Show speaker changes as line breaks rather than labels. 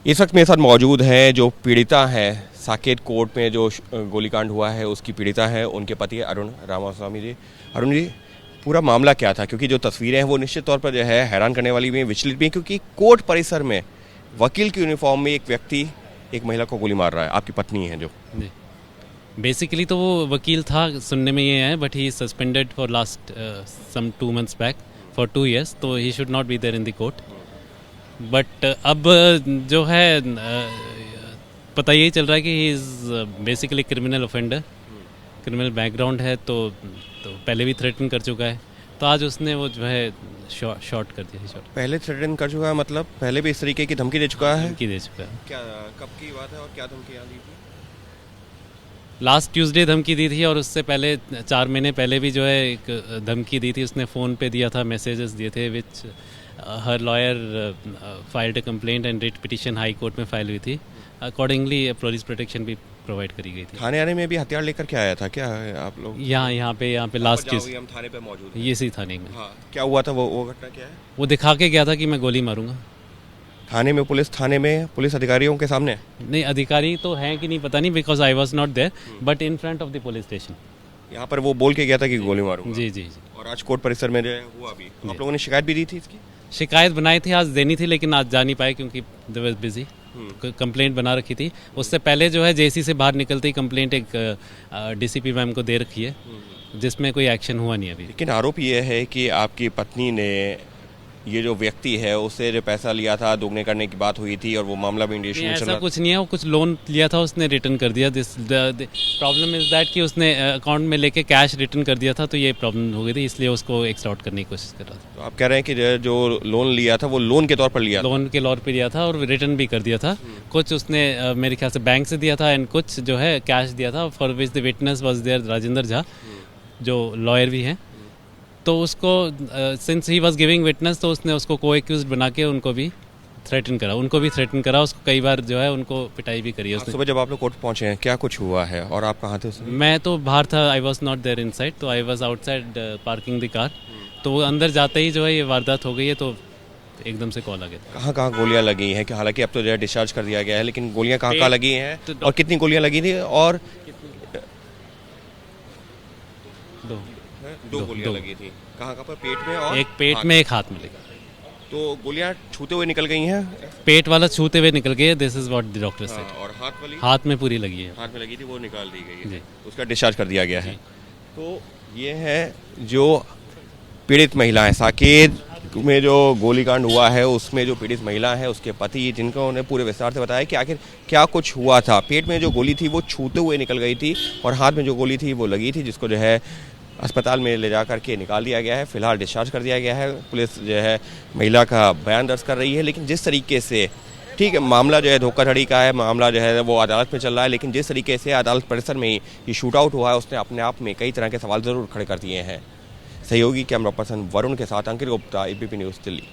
इस वक्त मेरे साथ मौजूद हैं जो पीड़िता है साकेत कोर्ट में जो गोलीकांड हुआ है उसकी पीड़िता है, उनके पति अरुण रामास्वामी जी। अरुण जी, पूरा मामला क्या था? क्योंकि जो तस्वीरें हैं वो निश्चित तौर पर जो है हैरान करने वाली भी हैं, विचलित भी हैं, क्योंकि कोर्ट परिसर में वकील की यूनिफॉर्म में एक व्यक्ति एक महिला को गोली मार रहा है, आपकी पत्नी है जो।
जी, बेसिकली तो वो वकील था, सुनने में ये है, but he suspended for last some 2 months back for 2 years, तो he should not be there in the court. But अब जो है पता यही चल रहा है कि he is basically criminal offender, criminal background है, तो पहले भी थ्रेटन कर चुका है, तो आज उसने वो जो है शॉट कर दिया। शॉट
पहले थ्रेटन कर चुका है, मतलब पहले भी इस तरीके की धमकी दे चुका है?
धमकी दे चुका है।
क्या, कब की बात है और क्या धमकी दी थी?
लास्ट ट्यूसडे धमकी दी थी, और उससे पहले 4 महीने पहले भी जो है एक धमकी दी थी, उसने फ़ोन पे दिया था, मैसेजेस दिए थे, which her lawyer filed a complaint and writ petition high court में फाइल हुई थी। अकॉर्डिंगली पुलिस प्रोटेक्शन भी प्रोवाइड करी गई थी।
थाने आने में भी हथियार लेकर क्या आया था क्या आप लोग?
यहाँ पे लास्ट चीज़
हम थाने पे मौजूद हैं।
ये सी थाने में।
हाँ, क्या हुआ था? वो घटना क्या है?
वो दिखा के गया था कि मैं गोली मारूंगा।
थाने में पुलिस अधिकारियों के सामने?
नहीं, अधिकारी तो हैं कि नहीं पता नहीं, because I was not there, but in front of the police station.
यहाँ पर वो बोल के गया था कि गोली मारूंगा।
जी जी जी।
और आज कोर्ट परिसर में जो है हुआ भी। आप लोगों ने शिकायत भी दी थी इसकी?
शिकायत बनाई थी, आज देनी थी, लेकिन आज जा नहीं पाए क्योंकि दे वाज बिजी। कंप्लेंट बना रखी थी, उससे पहले जो है जेसी से बाहर निकलती कंप्लेंट एक डीसीपी मैम को दे रखी है, जिसमें कोई एक्शन हुआ नहीं अभी।
लेकिन आरोप ये है कि आपकी पत्नी ने ये जो व्यक्ति है उससे जो पैसा लिया था, दोगुने करने की बात हुई थी, और वो मामला भी इंडिकेशन में चल
ऐसा
रहा।
कुछ नहीं है, वो कुछ लोन लिया था, उसने रिटर्न कर दिया। दिस प्रॉब्लम इज दैट कि उसने अकाउंट में लेके कैश रिटर्न कर दिया था, तो ये प्रॉब्लम हो गई थी, इसलिए उसको एक्सटॉर्ट करने की कोशिश कर रहा था।
तो आप कह रहे हैं कि जो लोन लिया था वो लोन के तौर पर लिया था?
लोन के तौर पर लिया था और रिटर्न भी कर दिया था। कुछ उसने मेरे ख्याल से बैंक से दिया था, एंड कुछ जो है कैश दिया था, for which the witness was there Rajendra Jha, जो लॉयर भी हैं। तो उसको since he was giving witness, तो उसने उसको को एक्यूज्ड बना के उनको भी थ्रेटन करा, उसको कई बार जो है उनको पिटाई भी करी है उसने।
सुबह जब आप लोग कोर्ट पहुंचे हैं, क्या कुछ हुआ है और आप कहाँ थे उस समय?
मैं तो बाहर था, I was not there inside, तो I was outside parking the car. तो वो अंदर जाते ही जो है ये वारदात हो गई है, तो एकदम से कॉल आ गया।
कहाँ कहाँ गोलियाँ लगी हैं? कि हालांकि अब तो जो है डिस्चार्ज कर दिया गया है, लेकिन गोलियाँ कहाँ कहाँ लगी हैं और कितनी गोलियाँ लगी थी? और दो गोलियाँ लगी थी। कहाँ कहाँ पर? पेट में और
एक पेट में, एक हाथ में लगी।
तो गोलियां छूते हुए निकल गई हैं?
पेट वाला छूते हुए निकल गई है, this is what the doctor said.
और हाथ वाली?
हाथ में पूरी लगी है।
हाथ में लगी थी, वो निकाल दी गई है,
जी।
उसका डिस्चार्ज कर दिया गया है। तो ये है जो पीड़ित महिला है साकेत में जो गोलीकांड हुआ है, उसमें जो पीड़ित महिला है उसके पति, जिनको उन्होंने पूरे विस्तार से बताया कि आखिर क्या कुछ हुआ था। पेट में जो गोली थी वो छूते हुए निकल गई थी, और हाथ में जो गोली थी वो लगी थी, जिसको जो है अस्पताल में ले जा करके निकाल दिया गया है। फिलहाल डिस्चार्ज कर दिया गया है। पुलिस जो है महिला का बयान दर्ज कर रही है। लेकिन जिस तरीके से, ठीक है, मामला जो है धोखाधड़ी का है, मामला जो है वो अदालत में चल रहा है, लेकिन जिस तरीके से अदालत परिसर में ये शूट आउट हुआ है, उसने अपने आप में कई तरह के सवाल ज़रूर खड़े कर दिए हैं। सहयोगी कैमरा पर्सन वरुण के साथ अंकित गुप्ता, ABP न्यूज़ दिल्ली।